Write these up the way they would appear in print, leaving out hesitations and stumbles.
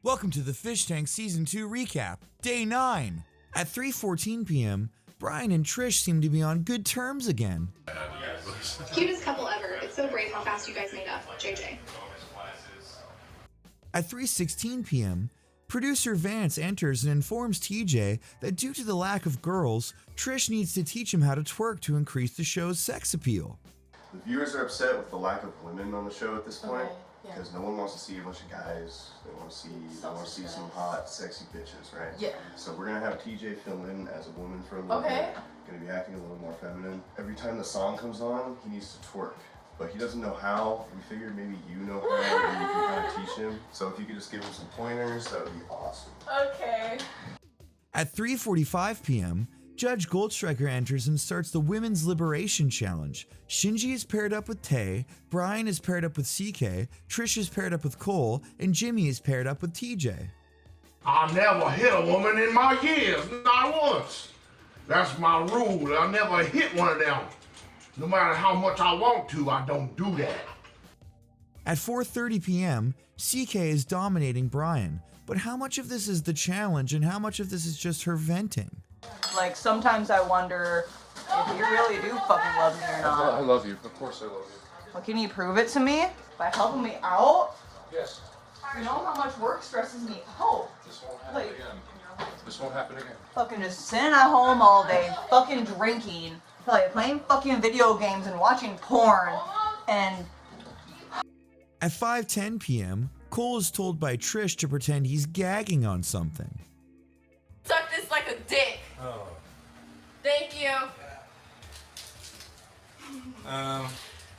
Welcome to the Fish Tank Season 2 recap, Day 9. At 3:14 p.m., Brian and Trish seem to be on good terms again. Cutest couple ever. It's so great how fast you guys made up, JJ. At 3:16 p.m., producer Vance enters and informs TJ that due to the lack of girls, Trish needs to teach him how to twerk to increase the show's sex appeal. The viewers are upset with the lack of women on the show at this point. Because no one wants to see a bunch of guys. They want to see some hot, sexy bitches, right? Yeah. So we're gonna have TJ fill in as a woman for a little bit. Gonna be acting a little more feminine. Every time the song comes on, he needs to twerk, but he doesn't know how. We figured maybe you know how, and you can kind of teach him. So if you could just give him some pointers, that would be awesome. Okay. At 3:45 p.m., Judge Goldstriker enters and starts the Women's Liberation Challenge. Shinji is paired up with Tay, Brian is paired up with CK, Trish is paired up with Cole, and Jimmy is paired up with TJ. I never hit a woman in my years, not once. That's my rule. I never hit one of them. No matter how much I want to, I don't do that. At 4:30 p.m., CK is dominating Brian, but how much of this is the challenge and how much of this is just her venting? Like, sometimes I wonder if you really do fucking love me or not. I love you. Of course I love you. Well, can you prove it to me by helping me out? Yes. You know how much work stresses me out? This won't happen again. This won't happen again. Fucking just sitting at home all day, fucking drinking, like playing fucking video games and watching porn, and... At 5:10 p.m., Cole is told by Trish to pretend he's gagging on something. Suck this like a dick. Oh. Thank you.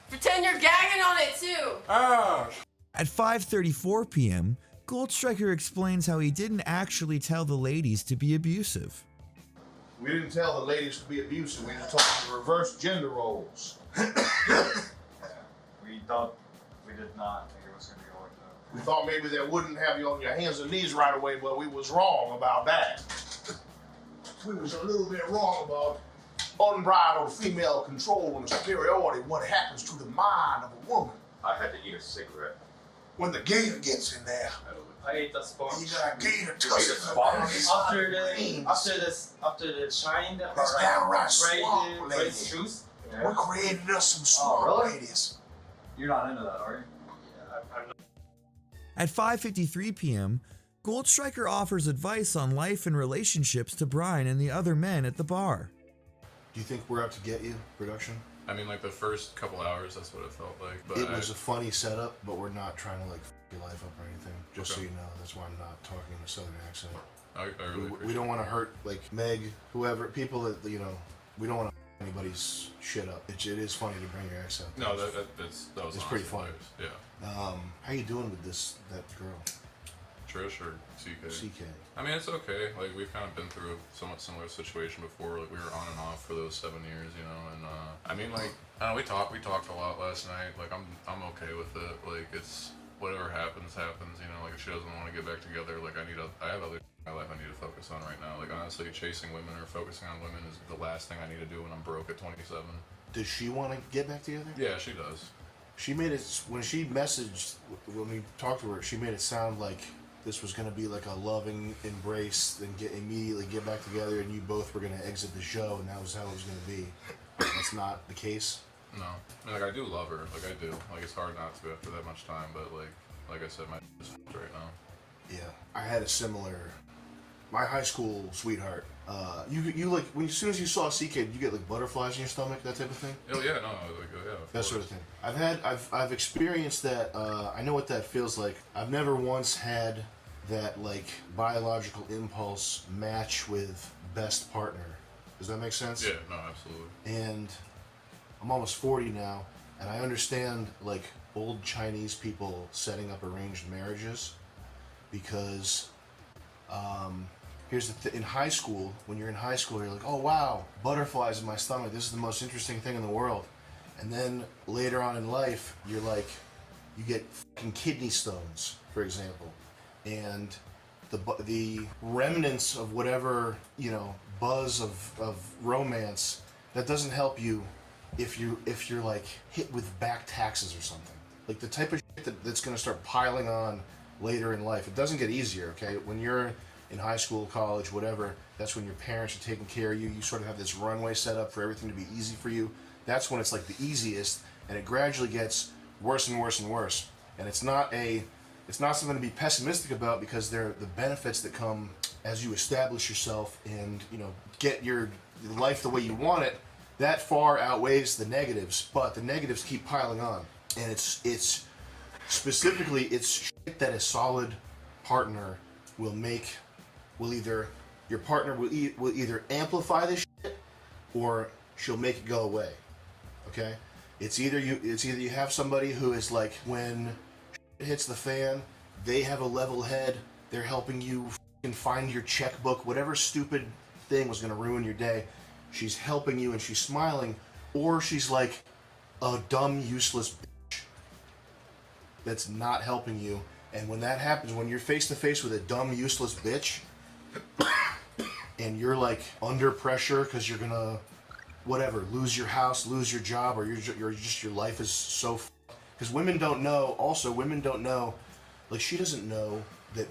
Pretend you're gagging on it too. Oh. At 5:34 p.m., Goldstriker explains how he didn't actually tell the ladies to be abusive. We didn't tell the ladies to be abusive. We just talked to reverse gender roles. We did not think it was going to go like that. We thought maybe they wouldn't have you on your hands and knees right away, but we was wrong about that. We was a little bit wrong about unbridled female control and superiority, what happens to the mind of a woman. I had to eat a cigarette. When the gator gets in there, I ate the sponge. you got a gator You ate the tussle. sponge? After the shine, That's downright swamp lady. juice. We created us some swamp ladies. You're not into that, are you? At 5:53 p.m., Goldstriker offers advice on life and relationships to Brian and the other men at the bar. Do you think we're out to get you, production? I mean, like the first couple hours, that's what it felt like. But It was a funny setup, but we're not trying to like f your life up or anything. Just so you know, that's why I'm not talking in a southern accent. I really We don't want to hurt like Meg, whoever, people that we don't want to f anybody's shit up. It is funny to bring your accent. No, that was it's pretty funny. Yeah. How you doing with that girl? Trish or CK? CK. I mean, it's okay. Like, we've kind of been through a somewhat similar situation before. Like, we were on and off for those 7 years, you know. And I mean, like, I don't know, we talked a lot last night. Like, I'm okay with it. Like, it's whatever happens. You know. Like, if she doesn't want to get back together, like, I have other in my life I need to focus on right now. Like, honestly, chasing women or focusing on women is the last thing I need to do when I'm broke at 27. Does she want to get back together? Yeah, she does. She made it when she messaged when we talked to her. She made it sound like this was going to be like a loving embrace, and immediately get back together, and you both were going to exit the show, and that was how it was going to be. That's not the case. No, I mean, like, I do love her. Like, I do. Like, it's hard not to after that much time, but like I said, my is right now. Yeah, I had a similar. My high school sweetheart. You like when as soon as you saw CK, you get like butterflies in your stomach, that type of thing. Oh yeah, no, like yeah. That sort of thing. I've experienced that. I know what that feels like. I've never once had that like biological impulse match with best partner. Does that make sense? Yeah, no, absolutely. And I'm almost 40 now, and I understand like old Chinese people setting up arranged marriages because here's the in high school, when you're in high school, you're like, oh wow, butterflies in my stomach, this is the most interesting thing in the world. And then later on in life, you're like, you get fucking kidney stones, for example, and the remnants of whatever, buzz of romance, that doesn't help you if you're like hit with back taxes or something. Like the type of shit that's gonna start piling on later in life. It doesn't get easier, okay? When you're in high school, college, whatever, that's when your parents are taking care of you. You sort of have this runway set up for everything to be easy for you. That's when it's like the easiest, and it gradually gets worse and worse and worse. And it's not something to be pessimistic about, because they're the benefits that come as you establish yourself and, you know, get your life the way you want it. That far outweighs the negatives, but the negatives keep piling on. And it's specifically, it's shit that a solid partner will either, your partner will either amplify this shit, or she'll make it go away. Okay? It's either you have somebody who is like, when shit hits the fan, they have a level head, they're helping you find your checkbook, whatever stupid thing was going to ruin your day, she's helping you and she's smiling, or she's like a dumb, useless bitch that's not helping you. And when that happens, when you're face to face with a dumb, useless bitch, and you're like under pressure because you're gonna, whatever, lose your house, lose your job, or your life is so. Because women don't know. Also, women don't know. Like, she doesn't know that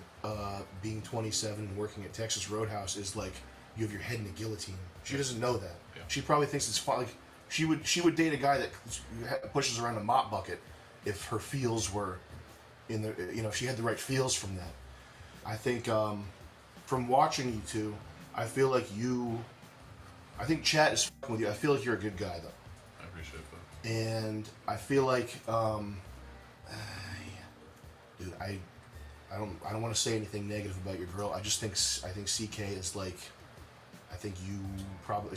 being 27 and working at Texas Roadhouse is like you have your head in a guillotine. She doesn't know that. Yeah. She probably thinks it's fun. Like, she would date a guy that pushes around a mop bucket if her feels were in the, you know, if she had the right feels from that. I think from watching you two, I feel like I think chat is fucking with you. I feel like you're a good guy, though. I appreciate that. And I feel like, dude, I don't want to say anything negative about your girl. I think CK is like, I think you probably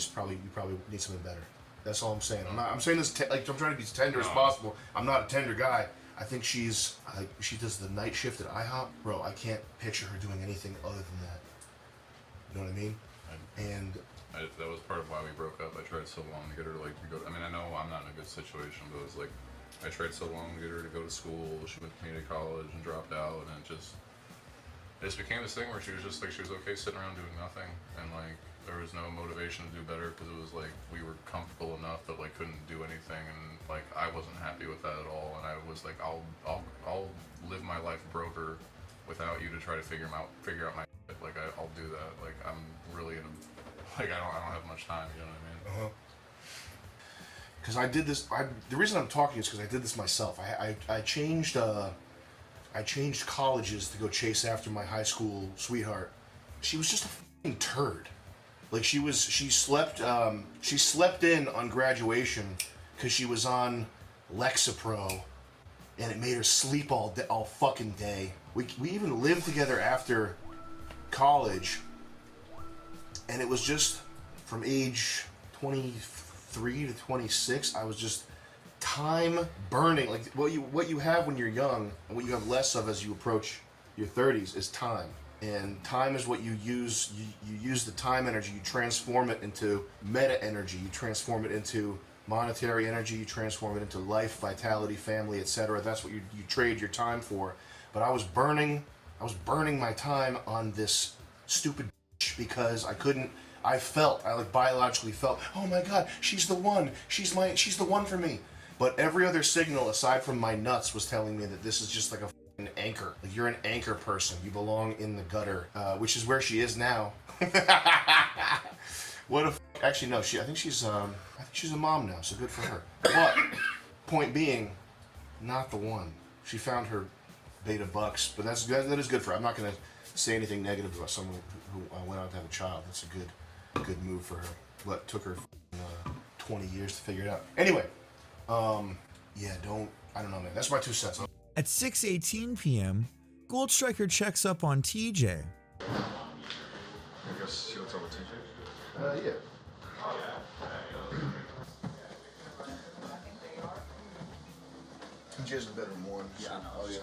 need something better. That's all I'm saying. I'm saying this like, I'm trying to be as tender as possible. I'm not a tender guy. I think she does the night shift at IHOP. Bro, I can't picture her doing anything other than that. You know what I mean? That was part of why we broke up. I tried so long to get her to go. I mean, I know I'm not in a good situation, but it was like, I tried so long to get her to go to school. She went to community college and dropped out, and it just became this thing where she was just like, she was okay sitting around doing nothing, and like there was no motivation to do better, because it was like we were comfortable enough that like couldn't do anything, and like I wasn't happy with that at all, and I was like, I'll live my life broker without you to try to figure out my shit. Like I'll do that. Like I'm really in a, like I don't have much time. You know what I mean? Because I did this. The reason I'm talking is because I did this myself. I changed colleges to go chase after my high school sweetheart. She was just a fucking turd. Like she slept in on graduation because she was on Lexapro, and it made her sleep all fucking day. We even lived together after college, and it was just from age 23 to 26. I was just time burning. Like what you have when you're young, and what you have less of as you approach your 30s is time. And time is what you use. You use the time energy, you transform it into meta energy, you transform it into monetary energy, you transform it into life, vitality, family, etc. That's what you trade your time for. But I was burning my time on this stupid bitch because I biologically felt, oh my god, she's the one. She's the one for me. But every other signal aside from my nuts was telling me that this is just like a an anchor. Like you're an anchor person. You belong in the gutter, which is where she is now. Actually, no. I think she's a mom now. So good for her. But point being, not the one. She found her beta bucks, but that is good for her. I'm not gonna say anything negative about someone who went out to have a child. That's a good move for her. What took her 20 years to figure it out. Anyway, yeah, I don't know, man. That's my 2 cents. At 6:18 p.m., Gold Striker checks up on TJ. I guess you want to talk about TJ? Yeah. TJ's a better one. Yeah, I know. Oh, yeah.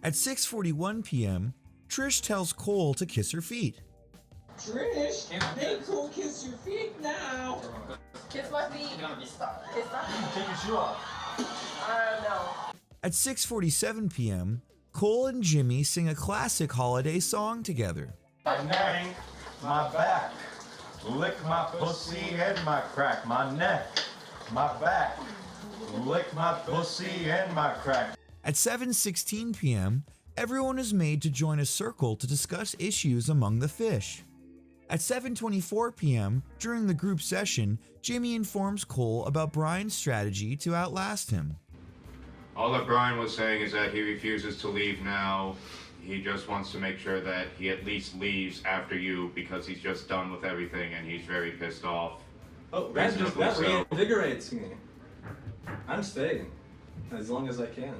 At 6:41 p.m., Trish tells Cole to kiss her feet. Trish, make Cole kiss your feet now. Kiss my feet. Kiss my feet. Take your shoe off. No. At 6:47 p.m., Cole and Jimmy sing a classic holiday song together. My neck, my back, lick my pussy and my crack. My neck, my back, lick my pussy and my crack. At 7:16 p.m., everyone is made to join a circle to discuss issues among the fish. At 7:24 p.m., during the group session, Jimmy informs Cole about Brian's strategy to outlast him. All that Brian was saying is that he refuses to leave now. He just wants to make sure that he at least leaves after you because he's just done with everything and he's very pissed off. Oh, that reinvigorates me. I'm staying as long as I can.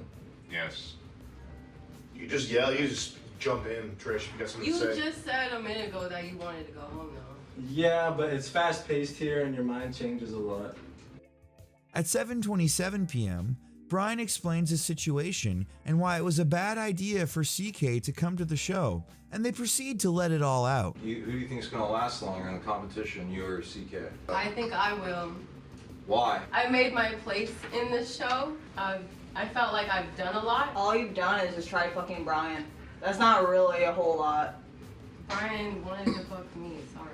Yes. You just yell, you just jump in, Trish, you got something to say. You just said a minute ago that you wanted to go home now. Yeah, but it's fast-paced here and your mind changes a lot. At 7:27 p.m., Brian explains his situation and why it was a bad idea for CK to come to the show, and they proceed to let it all out. Who do you think is going to last longer in the competition, you or CK? I think I will. Why? I made my place in this show. I felt like I've done a lot. All you've done is just try fucking Brian. That's not really a whole lot. Brian wanted to fuck me, sorry.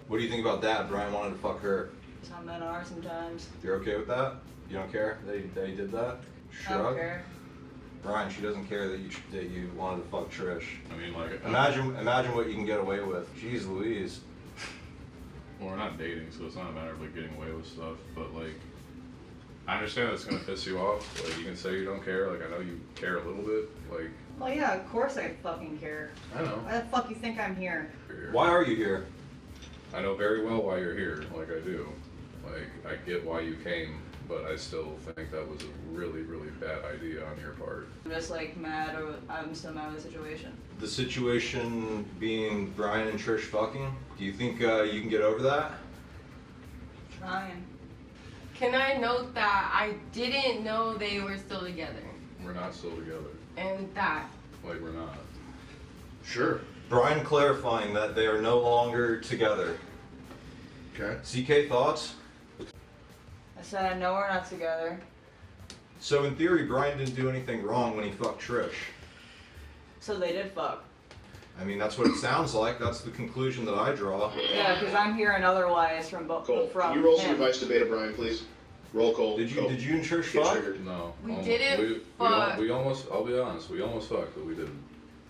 What do you think about that? Brian wanted to fuck her. Some men are sometimes. You're okay with that? You don't care that he did that? Shrug? I don't care. Brian, she doesn't care that you wanted to fuck Trish. I mean, like, imagine what you can get away with. Jeez Louise. Well, we're not dating, so it's not a matter of like getting away with stuff. But like, I understand that's gonna piss you off. Like, you can say you don't care. Like, I know you care a little bit. Like. Well, yeah, of course I fucking care. I know. Why the fuck you think I'm here? Why are you here? I know very well why you're here. Like, I do. Like, I get why you came, but I still think that was a really, really bad idea on your part. I'm just like mad, or I'm still mad with the situation. The situation being Brian and Trish fucking. Do you think you can get over that? Trying. Can I note that I didn't know they were still together? We're not still together. And that. Like, we're not. Sure. Brian clarifying that they are no longer together. Okay. CK, thoughts? I said I know we're not together. So in theory, Brian didn't do anything wrong when he fucked Trish. So they did fuck. I mean, that's what it sounds like. That's the conclusion that I draw. Yeah, because I'm hearing otherwise from both. Cole, from can you roll him. some advice to Beta Brian, please? Roll call. Did you and Trish fuck? No. We didn't fuck. We almost, I'll be honest, we almost fucked, but we didn't.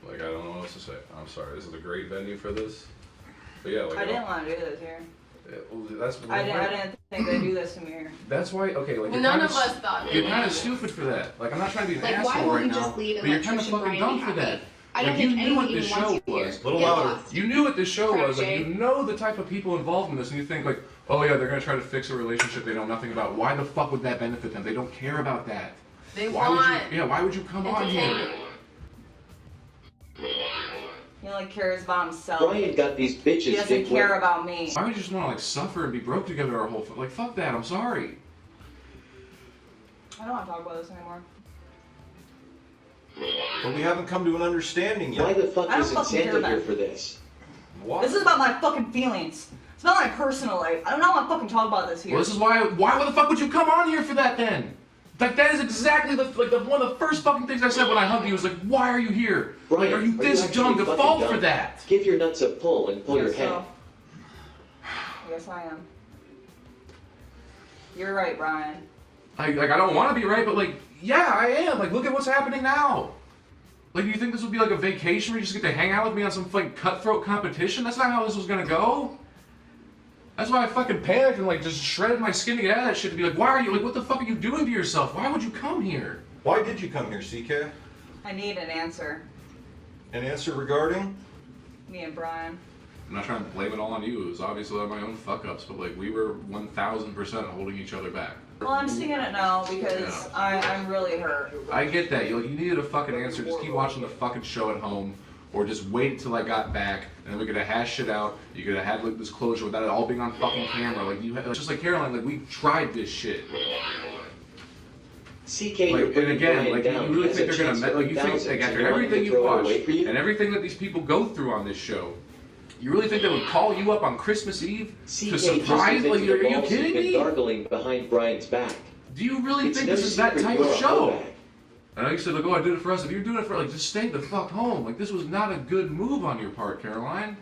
Like, I don't know what else to say. I'm sorry. This is a great venue for this. But yeah, like. I didn't want to do this here. I didn't think they'd do this to me here. That's why, okay, like, None of us thought you're kind of stupid for that. Like, I'm not trying to be an Like, why asshole won't right you now, just leave and but you're let kind of Trish and fucking Brian dumb be for that. happy? I don't Like, think you knew anyone what this even wants show you here. was. Little Get louder. lost. You knew what this show Correct, was. Like, Jay. you know the type of people involved in this, and you think like, oh yeah, they're gonna try to fix a relationship they know nothing about. Why the fuck would that benefit them? They don't care about that. They Why want would you? Yeah, why would you come on here? entertainment. He only cares about himself. Brian got these bitches. He doesn't care about me. Why would you just want to like suffer and be broke together our whole like fuck that? I'm sorry. I don't want to talk about this anymore. But we haven't come to an understanding yet. Why the fuck I don't isn't fucking care Santa about here it. for this? What? This is about my fucking feelings. It's about my personal life. I don't know want to fucking talk about this here. Well, this is why the fuck would you come on here for that then? Like, that is exactly one of the first fucking things I said when I hugged you was like, why are you here? Brian, like, are you this actually dumb to fucking fall dumb? for that? Give your nuts a pull and pull your Yes, head. so. Yes, I am. You're right, Brian. I don't want to be right, but like, yeah, I am. Like, look at what's happening now. Like, do you think this would be like a vacation where you just get to hang out with me on some fucking cutthroat competition? That's not how this was gonna go. That's why I fucking panicked and like just shredded my skin to get out of that shit to be like, why are you, like, what the fuck are you doing to yourself? Why would you come here? Why did you come here, CK? I need an answer. An answer regarding? Me and Brian. I'm not trying to blame it all on you. It was obviously my own fuck-ups, but like, we were 1000% holding each other back. Well, I'm seeing it now because I'm really hurt. I get that. You needed a fucking answer. Just keep watching the fucking show at home, or just wait until I got back, and then we could have hashed it out. You could have had like this closure without it all being on fucking camera. Like you, just like Caroline, like we tried this shit. CK, Like, and again, like you really think they're gonna, like you think like after everything you watched and everything that these people go through on this show, you really think they would call you up on Christmas Eve to surprise? Like, are you kidding me? Gargling behind Brian's back. Do you really It's think no this is that secret type you're of a show? homeback. And I said, like, oh, I did it for us. If you're doing it for, like, just stay the fuck home. Like, this was not a good move on your part, Caroline.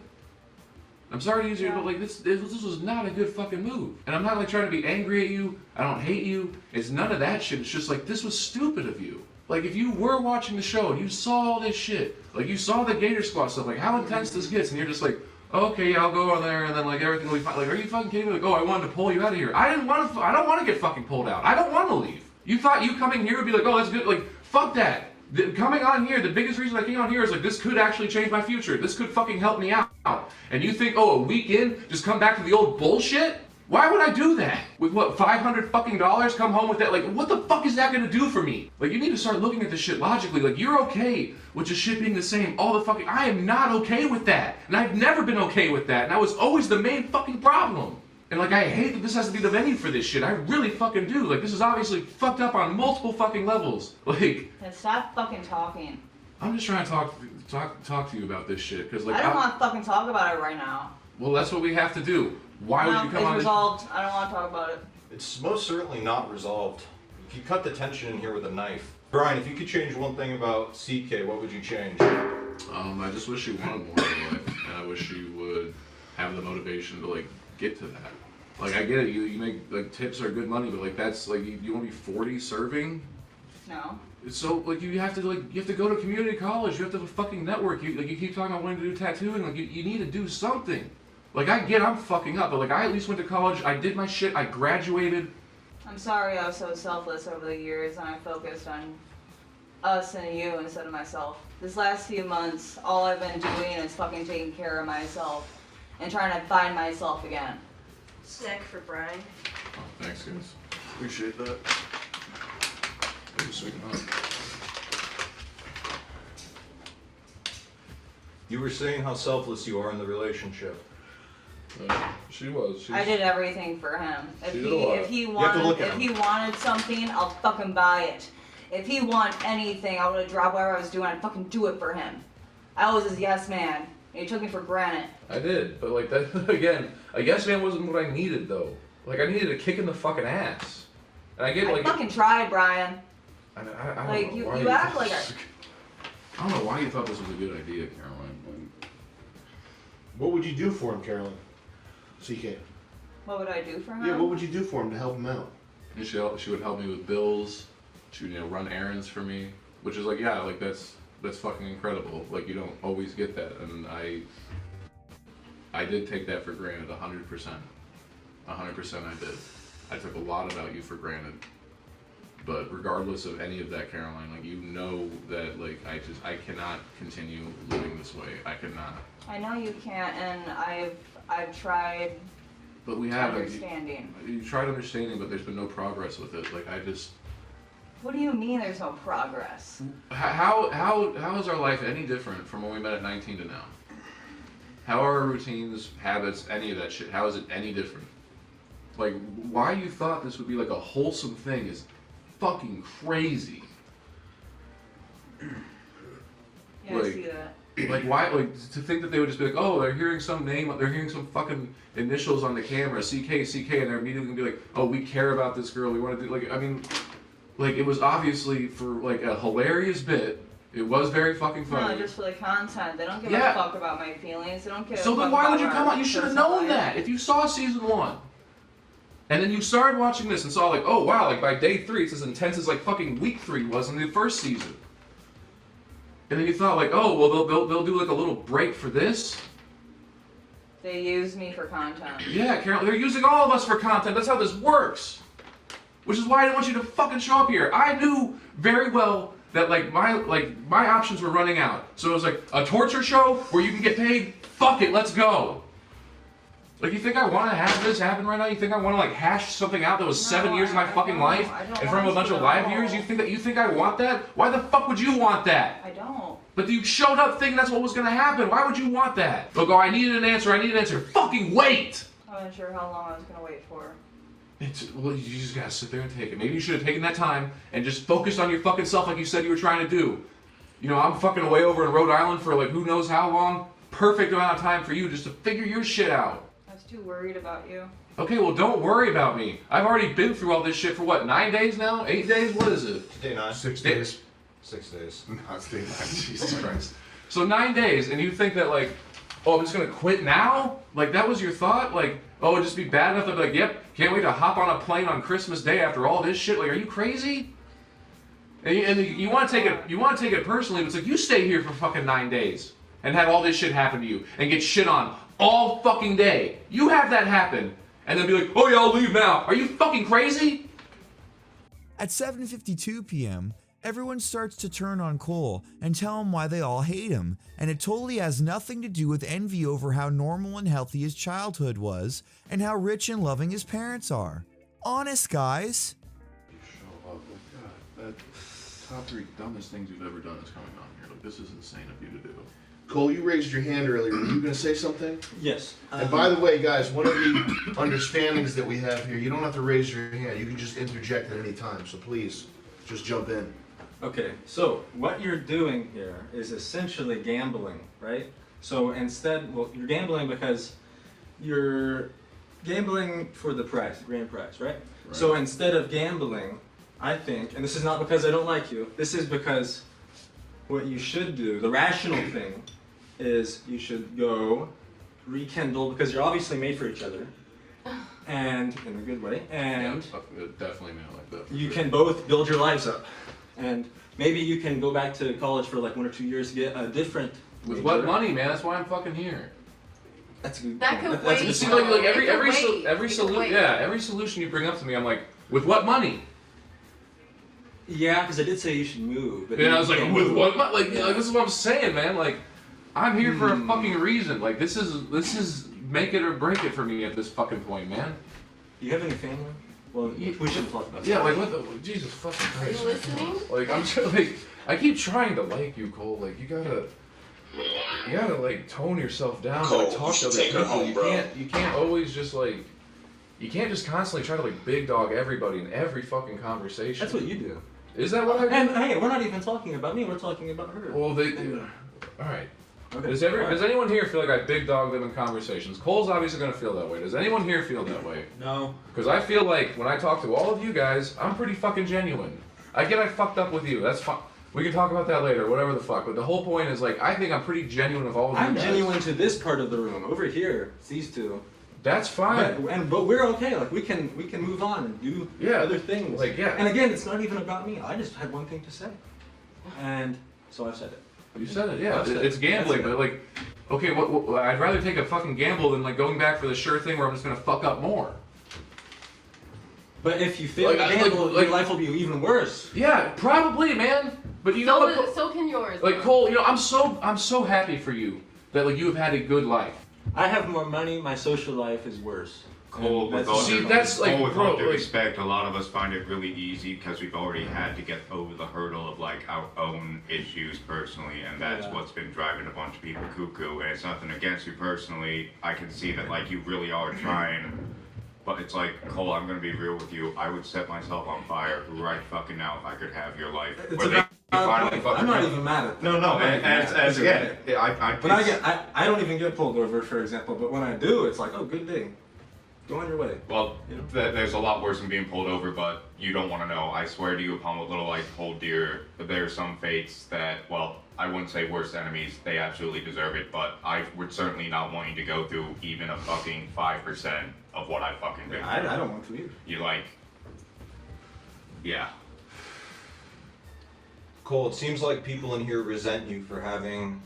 I'm sorry to use you, but, like, this was not a good fucking move. And I'm not, like, trying to be angry at you. I don't hate you. It's none of that shit. It's just, like, this was stupid of you. Like, if you were watching the show and you saw all this shit, like, you saw the Gator Squad stuff, like, how intense this gets, and you're just like, okay, I'll go on there, and then, like, everything will be fine. Like, are you fucking kidding me? Like, oh, I wanted to pull you out of here. I don't want to get fucking pulled out. I don't want to leave. You thought you coming here would be like, oh, that's good. Like, fuck that. Coming on here, the biggest reason I came on here is like, this could actually change my future. This could fucking help me out. And you think, oh, a week in, just come back to the old bullshit? Why would I do that? With what, $500 fucking dollars? Come home with that? Like, what the fuck is that gonna do for me? Like, you need to start looking at this shit logically. Like, you're okay with just shit being the same all the fucking... I am not okay with that. And I've never been okay with that. And that was always the main fucking problem. And like, I hate that this has to be the venue for this shit. I really fucking do. Like, this is obviously fucked up on multiple fucking levels. Like... Then stop fucking talking. I'm just trying to talk to you about this shit, because like... I don't want to fucking talk about it right now. Well, that's what we have to do. Why would you come on? It's resolved. I don't want to talk about it. It's most certainly not resolved. If you cut the tension in here with a knife. Brian, if you could change one thing about CK, what would you change? I just wish you wanted more in life, and I wish you would have the motivation to like get to that. Like, I get it, you make, like, tips are good money, but like, that's like, you want to be 40 serving? No. So like, you have to go to community college. You have to have a fucking network. You keep talking about wanting to do tattooing. Like, you need to do something. Like, I get I'm fucking up, but like, I at least went to college. I did my shit. I graduated. I'm sorry I was so selfless over the years, and I focused on us and you instead of myself. This last few months, all I've been doing is fucking taking care of myself and trying to find myself again. Snack for Brian. Oh, thanks, guys. Appreciate that. Thank you, sweet enough. You were saying how selfless you are in the relationship. She was. I did everything for him. If he wanted something, I'll fucking buy it. If he wanted anything, I would have dropped whatever I was doing. I'd fucking do it for him. I was his yes man, and he took me for granted. I did, but like that again. A yes man wasn't what I needed though. Like, I needed a kick in the fucking ass. And I get like. I fucking tried, Brian. I don't like know you why act like I don't know why you thought this was a good idea, Caroline. What would you do for him, Caroline? CK. What would I do for him? Yeah, what would you do for him to help him out? And she would help me with bills. She would, run errands for me, which is like, yeah, like that's fucking incredible. Like, you don't always get that, and I did take that for granted 100%. 100% I did. I took a lot about you for granted. But regardless of any of that, Caroline, like, you know that, like, I cannot continue living this way. I cannot. I know you can't, and I've tried. But we have understanding. You tried understanding, but there's been no progress with it. Like, I just. What do you mean there's no progress? How is our life any different from when we met at 19 to now? How are our routines, habits, any of that shit? How is it any different? Like, why you thought this would be like a wholesome thing is fucking crazy. Yeah, I see that. Like, why, like, to think that they would just be like, oh, they're hearing some name, they're hearing some fucking initials on the camera, CK, and they're immediately gonna be like, oh, we care about this girl, we want to do, like, I mean, like, it was obviously for, like, a hilarious bit. It was very fucking funny. No, just for the content. They don't give a fuck about my feelings. They don't give a fuck. So then why would you come on? You should have known that. If you saw season 1, and then you started watching this and saw, like, oh, wow, like, by day 3, it's as intense as, like, fucking week 3 was in the first season. And then you thought, like, oh, well, they'll do, like, a little break for this? They use me for content. Yeah, Carol, they're using all of us for content. That's how this works. Which is why I didn't want you to fucking show up here. I knew very well that, like, my options were running out. So it was like, a torture show where you can get paid? Fuck it, let's go. Like, you think I want to have this happen right now? You think I want to, like, hash something out that was 7 years of my fucking life in front of a bunch of live viewers? You think I want that? Why the fuck would you want that? I don't. But you showed up thinking that's what was going to happen. Why would you want that? Look, oh, I needed an answer. Fucking wait! I wasn't sure how long I was going to wait for. Well, you just got to sit there and take it. Maybe you should have taken that time and just focused on your fucking self like you said you were trying to do. You know, I'm fucking away over in Rhode Island for, like, who knows how long. Perfect amount of time for you just to figure your shit out. I was too worried about you. Okay, well, don't worry about me. I've already been through all this shit for what, 9 days now? 8 days? What is it? Day 9. 6 days. 6 days. Not staying back. Jesus Christ. So 9 days, and you think that like, oh, I'm just gonna quit now? Like that was your thought? Like, oh, it'd just be bad enough to be like, yep, can't wait to hop on a plane on Christmas Day after all this shit. Like, are you crazy? And you want to take it personally, but it's like you stay here for fucking 9 days and have all this shit happen to you and get shit on all fucking day. You have that happen, and then be like, oh yeah, I'll leave now. Are you fucking crazy? At 7:52 p.m., everyone starts to turn on Cole and tell him why they all hate him, and it totally has nothing to do with envy over how normal and healthy his childhood was and how rich and loving his parents are. Honest, guys. Show up. God, that top 3 dumbest things you've ever done is coming on here. Like, this is insane of you to do. Cole, you raised your hand earlier. Were you going to say something? Yes. And by the way, guys, one of the understandings that we have here, you don't have to raise your hand. You can just interject at any time. So please, just jump in. Okay, so what you're doing here is essentially gambling, right? So instead, well, you're gambling because you're gambling for the prize, the grand prize, right? So instead of gambling, I think, and this is not because I don't like you, this is because what you should do, the rational thing, is you should go rekindle, because you're obviously made for each other, and in a good way, and yeah, definitely man like that. You can both build your lives up, and maybe you can go back to college for like 1 or 2 years to get a different. With major. what money, man? That's why I'm fucking here. That's a good. That point. could wait. See, like Every solution you bring up to me, I'm like, with what money? Yeah, because I did say you should move. But I was like, with what money? Like this is what I'm saying, man. Like, I'm here for a fucking reason. Like, this is make it or break it for me at this fucking point, man. Do you have any family? Well, we should talk about that. Yeah, like what the Jesus fucking Christ. Are you listening? Like I'm just like I keep trying to like you, Cole. Like you gotta like tone yourself down. Cole, Like talk to other take her people. home, bro. You can't always just like you can't just constantly try to like big dog everybody in every fucking conversation. That's what you do. Is that what I do? And hey, we're not even talking about me. We're talking about her. Well, all right. Okay. Does anyone here feel like I big dog them in conversations? Cole's obviously gonna feel that way. Does anyone here feel that way? No. Because I feel like when I talk to all of you guys, I'm pretty fucking genuine. I get I fucked up with you. That's fine. We can talk about that later, whatever the fuck. But the whole point is like I think I'm pretty genuine with all of you I'm guys. genuine to this part of the room. Over here, it's these two. That's fine. But we're okay. Like we can move on and do other things. Like yeah. And again, it's not even about me. I just had one thing to say, and so I've said it. You said it, yeah. It's gambling, but like, okay, what? I'd rather take a fucking gamble than like going back for the sure thing where I'm just gonna fuck up more. But if you fail to gamble, your life will be even worse. Yeah, probably, man. But you know what? So can yours. Like Cole, you know, I'm so happy for you that like you have had a good life. I have more money. My social life is worse. Cole, with all due respect, a lot of us find it really easy because we've already had to get over the hurdle of like our own issues personally, and that's what's been driving a bunch of people cuckoo. And it's nothing against you personally. I can see that like you really are trying, but it's like, Cole, I'm gonna be real with you. I would set myself on fire right fucking now if I could have your life. I'm not even mad at that. No, as again, I don't even get pulled over, for example. But when I do, it's like, oh, good thing. Go on your way. Well, there's a lot worse than being pulled over, but you don't want to know. I swear to you upon what little I hold dear, but there are some fates that, well, I wouldn't say worst enemies. They absolutely deserve it, but I would certainly not want you to go through even a fucking 5% of what I fucking been through. I don't want to either. You like, yeah. Cole, it seems like people in here resent you for having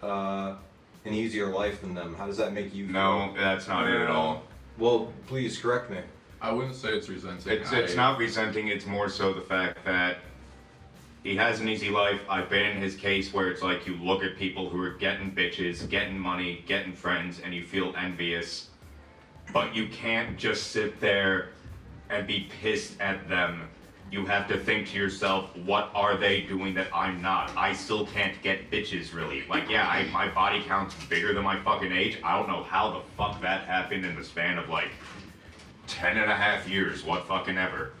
an easier life than them. How does that make you feel? No, that's not it at all. Well, please correct me. I wouldn't say it's resenting. It's not resenting, it's more so the fact that he has an easy life. I've been in his case where it's like you look at people who are getting bitches, getting money, getting friends, and you feel envious. But you can't just sit there and be pissed at them. You have to think to yourself, what are they doing that I'm not? I still can't get bitches, really. Like, yeah, my body count's bigger than my fucking age. I don't know how the fuck that happened in the span of, like, 10 and a half years, what fucking ever.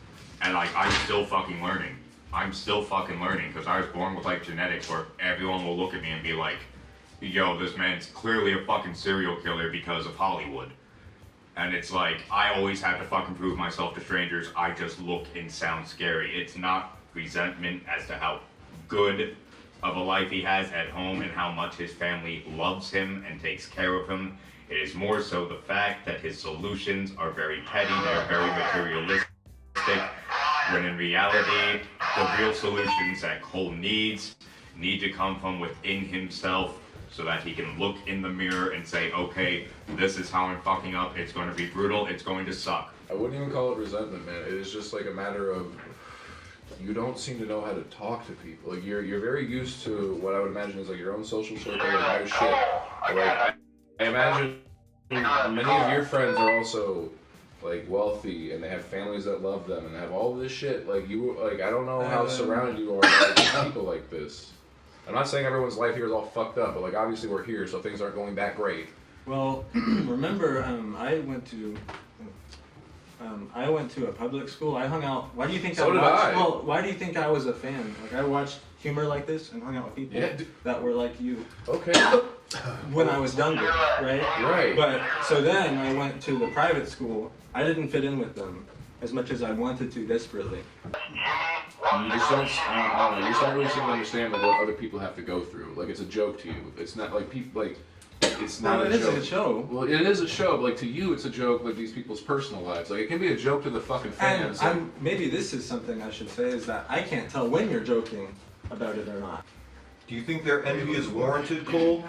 And, like, I'm still fucking learning. I'm still fucking learning, because I was born with, like, genetics where everyone will look at me and be like, yo, this man's clearly a fucking serial killer because of Hollywood. And it's like, I always have to fucking prove myself to strangers. I just look and sound scary. It's not resentment as to how good of a life he has at home and how much his family loves him and takes care of him. It is more so the fact that his solutions are very petty, they're very materialistic, when in reality, the real solutions that Cole needs need to come from within himself so that he can look in the mirror and say, okay, this is how I'm fucking up, it's going to be brutal, it's going to suck. I wouldn't even call it resentment, man. It is just like a matter of you don't seem to know how to talk to people. Like you're very used to what I would imagine is like your own social circle, like no shit. But, like I imagine many of your friends are also like wealthy and they have families that love them and have all this shit. Like you, like I don't know how surrounded you are by people like this. I'm not saying everyone's life here is all fucked up, but like obviously we're here, so things aren't going that great. Well, remember, I went to a public school. I hung out. Why do you think So I did watched? I. Well, why do you think I was a fan? Like I watched humor like this and hung out with people that were like you. Okay. When I was younger, right? Right. But so then I went to the private school. I didn't fit in with them as much as I wanted to desperately. You just don't. I don't know. You just don't really seem to understand like what other people have to go through. Like it's a joke to you. It's not like people like. It's not Well, a it joke. is a show. Well, it is a show, but like to you, it's a joke. Like these people's personal lives. Like it can be a joke to the fucking fans. And maybe this is something I should say is that I can't tell when you're joking about it or not. Do you think their envy is warranted, Cole?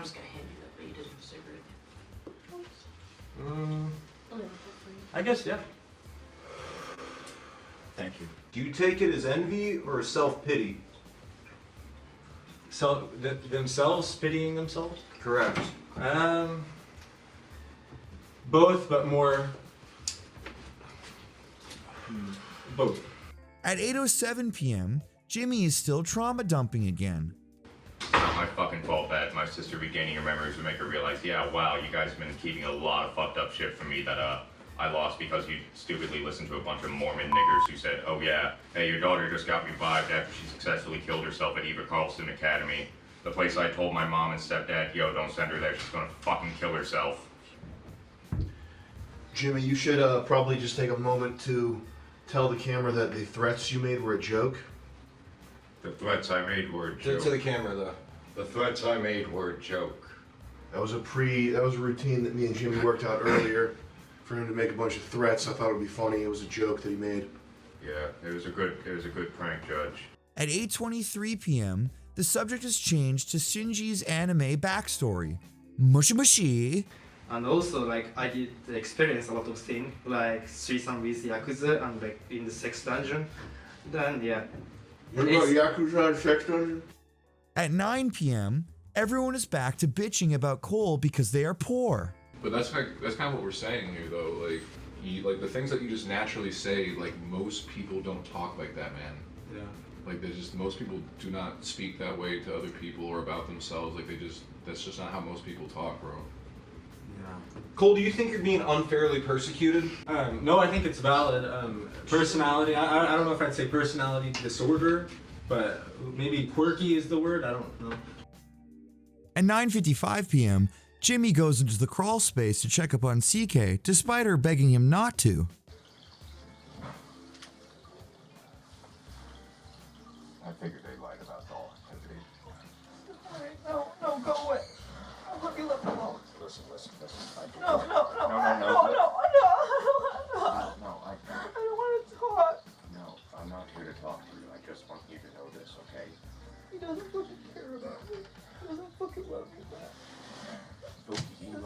I guess, yeah. Thank you. Do you take it as envy or self-pity? Themselves pitying themselves? Correct. Both, but more. Both. At 8:07 p.m., Jimmy is still trauma dumping again. It's not my fucking fault that my sister regaining her memories would make her realize, yeah, wow, you guys have been keeping a lot of fucked up shit from me that I lost because you stupidly listened to a bunch of Mormon niggers who said, oh yeah, hey, your daughter just got revived after she successfully killed herself at Eva Carlson Academy. The place I told my mom and stepdad, yo, don't send her there, she's gonna fucking kill herself. Jimmy, you should probably just take a moment to tell the camera that the threats you made were a joke. The threats I made were a joke. To the camera, though. The threats I made were a joke. That was a routine that me and Jimmy worked out earlier for him to make a bunch of threats. I thought it would be funny. It was a joke that he made. Yeah, it was a good prank, Judge. At 8:23 p.m., the subject has changed to Shinji's anime backstory. Mushi mushi. And also, like, I did experience a lot of things, like threesome with Yakuza and like in the sex dungeon. Then, yeah. What about Yakuza and sex dungeon? At 9 p.m., everyone is back to bitching about Cole because they are poor. But that's kind of what we're saying here, though. Like the things that you just naturally say. Like most people don't talk like that, man. Yeah. Like most people do not speak that way to other people or about themselves. Like that's just not how most people talk, bro. Yeah. Cole, do you think you're being unfairly persecuted? No, I think it's valid. Personality, I don't know if I'd say personality disorder, but maybe quirky is the word, I don't know. At 9:55 p.m., Jimmy goes into the crawl space to check up on CK, despite her begging him not to. I figured they lied about the activity. No, go away. I'll let you left alone. Listen. No. I don't want to talk. No, I'm not here to talk to you. I just want you to know this, okay? He doesn't fucking care about me. He doesn't fucking love me back.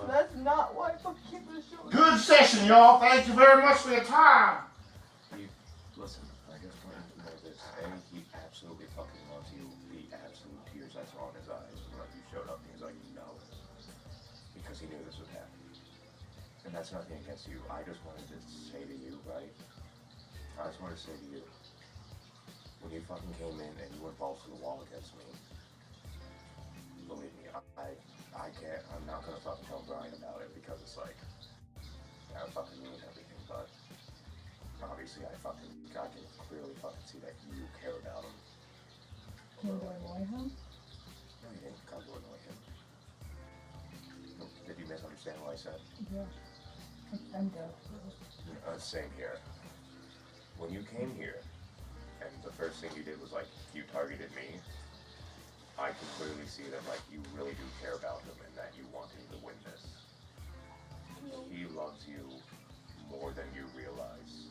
That's not why I fucking came to the show. Good session, y'all. Thank you very much for your time. Listen, I just want you to know this. He absolutely fucking loves you. The absolute tears I saw in his eyes when you showed up, he was like, no. Because he knew this would happen. And that's nothing against you. I just wanted to say to you, right? I just wanted to say to you, when you fucking came in and you went balls to the wall against me, believe me, I can't, I'm not gonna fucking tell Brian about it because it's like, I fucking mean everything, but obviously I can clearly fucking see that you care about him. Came to annoy him? No, you didn't come to annoy him. Did you misunderstand what I said? Yeah. I'm deaf. Same here. When you came here, and the first thing you did was like, you targeted me, I can clearly see that, like, you really do care about him and that you want him to win this. He loves you more than you realize.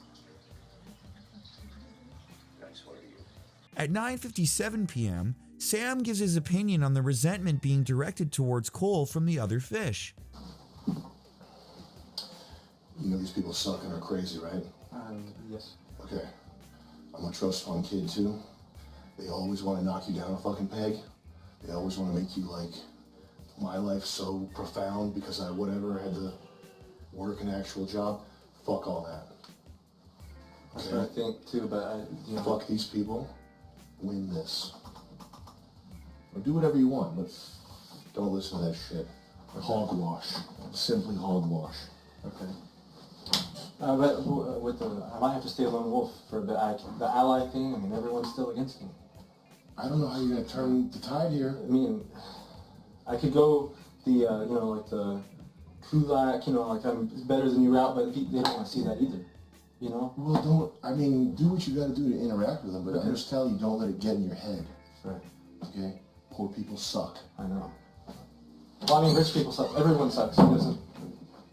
I swear to you. At 9:57 p.m., Sam gives his opinion on the resentment being directed towards Cole from the other fish. You know these people suck and are crazy, right? Yes. Okay. I'm a trust fund kid too. They always want to knock you down a fucking peg. They always want to make you like, my life's so profound because I whatever had to work an actual job. Fuck all that. That's what I think too, but fuck these people. Win this. Or do whatever you want, but don't listen to that shit. Hogwash. Simply hogwash. Okay. But with I might have to stay a lone wolf for the ally thing. I mean, everyone's still against me. I don't know how you're gonna turn the tide here. I mean, I could go the like the Kulak, like I'm better than you route, but they don't want to see that either. You know? Well, do what you gotta do to interact with them, but I'm just telling you, don't let it get in your head. Right. Okay? Poor people suck. I know. Well, I mean, rich people suck. Everyone sucks. It doesn't.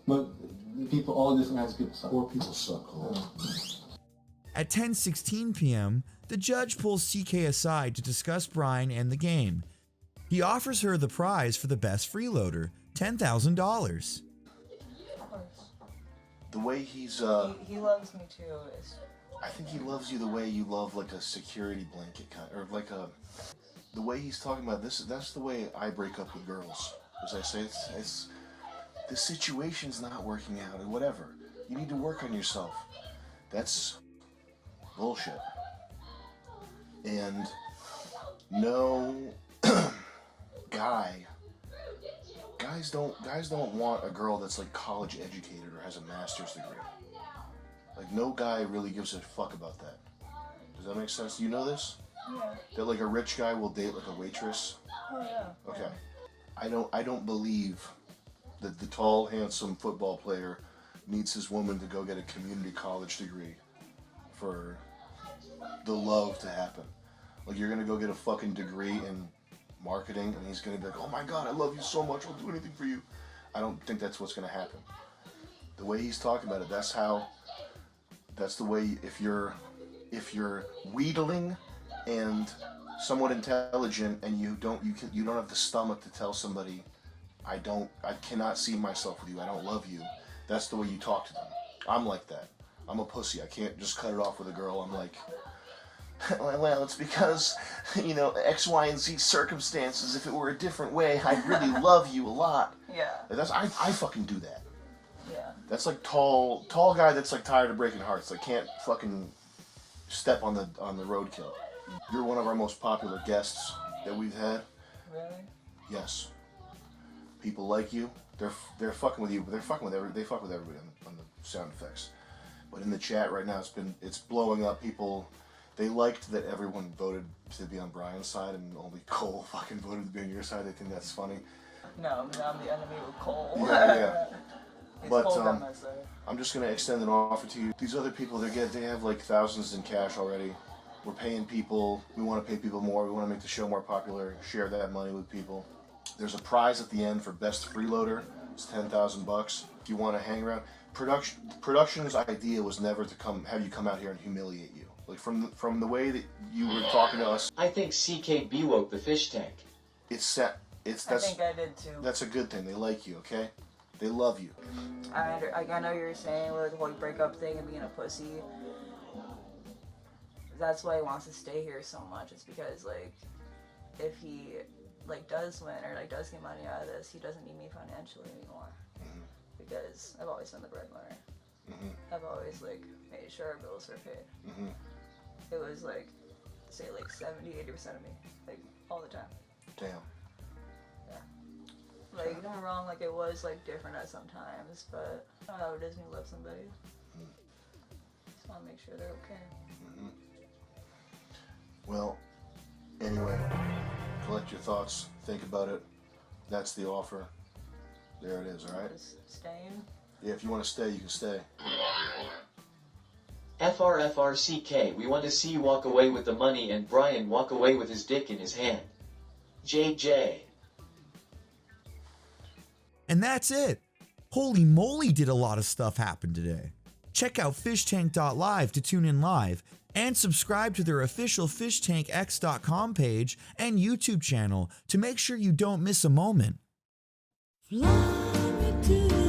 But people, all different kinds of people suck. Poor people suck. At 10:16 p.m., the judge pulls CK aside to discuss Brian and the game. He offers her the prize for the best freeloader, $10,000. The way he's He loves me too. I think he loves you the way you love like a security blanket kind, or like the way he's talking about this. That's the way I break up with girls. As I say, it's the situation's not working out or whatever. You need to work on yourself. That's bullshit. And no guys don't want a girl that's like college educated or has a master's degree. Like no guy really gives a fuck about that. Does that make sense? You know this? Yeah. That like a rich guy will date like a waitress? Oh yeah. Okay. I don't believe that the tall, handsome football player needs his woman to go get a community college degree for the love to happen. Like you're gonna go get a fucking degree in marketing and he's gonna be like, oh my god, I love you so much, I'll do anything for you. I don't think that's what's gonna happen. The way he's talking about it, that's the way if you're wheedling and somewhat intelligent and you don't have the stomach to tell somebody I cannot see myself with you, I don't love you. That's the way you talk to them. I'm like that. I'm a pussy. I can't just cut it off with a girl. I'm like, well, it's because, X, Y, and Z circumstances. If it were a different way, I'd really love you a lot. Yeah. I fucking do that. Yeah. That's like tall guy that's like tired of breaking hearts. Like can't fucking step on the roadkill. You're one of our most popular guests that we've had. Really? Yes. People like you. They're fucking with you, but they fuck with everybody on the sound effects. But in the chat right now, it's blowing up. People, they liked that everyone voted to be on Brian's side and only Cole fucking voted to be on your side. They think that's funny. No, I'm the enemy with Cole. Yeah. But Cole on my side. I'm just gonna extend an offer to you. These other people, they have like thousands in cash already. We're paying people. We want to pay people more. We want to make the show more popular. Share that money with people. There's a prize at the end for best freeloader. It's $10,000. If you want to hang around, production's idea was never to have you come out here and humiliate you. Like from the way that you were talking to us. I think CKB woke the fish tank. I think I did too. That's a good thing. They like you, okay? They love you. I know you're saying with the whole breakup thing and being a pussy. That's why he wants to stay here so much. It's because if he does win or does get money out of this, he doesn't need me financially anymore. Mm-hmm. Because I've always been the breadwinner. Mm-hmm. I've always made sure our bills were paid. Mm-hmm. It was 70-80% of me, all the time. Damn. Yeah. Don't get me wrong, it was different at some times, but I don't know how it is when you love somebody. Just want to make sure they're okay. Mm-hmm. Well, anyway, collect your thoughts, think about it. That's the offer. There it is, alright? Just staying? Yeah, if you want to stay, you can stay. FRFRCK, we want to see you walk away with the money and Brian walk away with his dick in his hand. JJ. And that's it. Holy moly, did a lot of stuff happen today. Check out Fishtank.Live to tune in live and subscribe to their official FishtankX.com page and YouTube channel to make sure you don't miss a moment. Fly me to the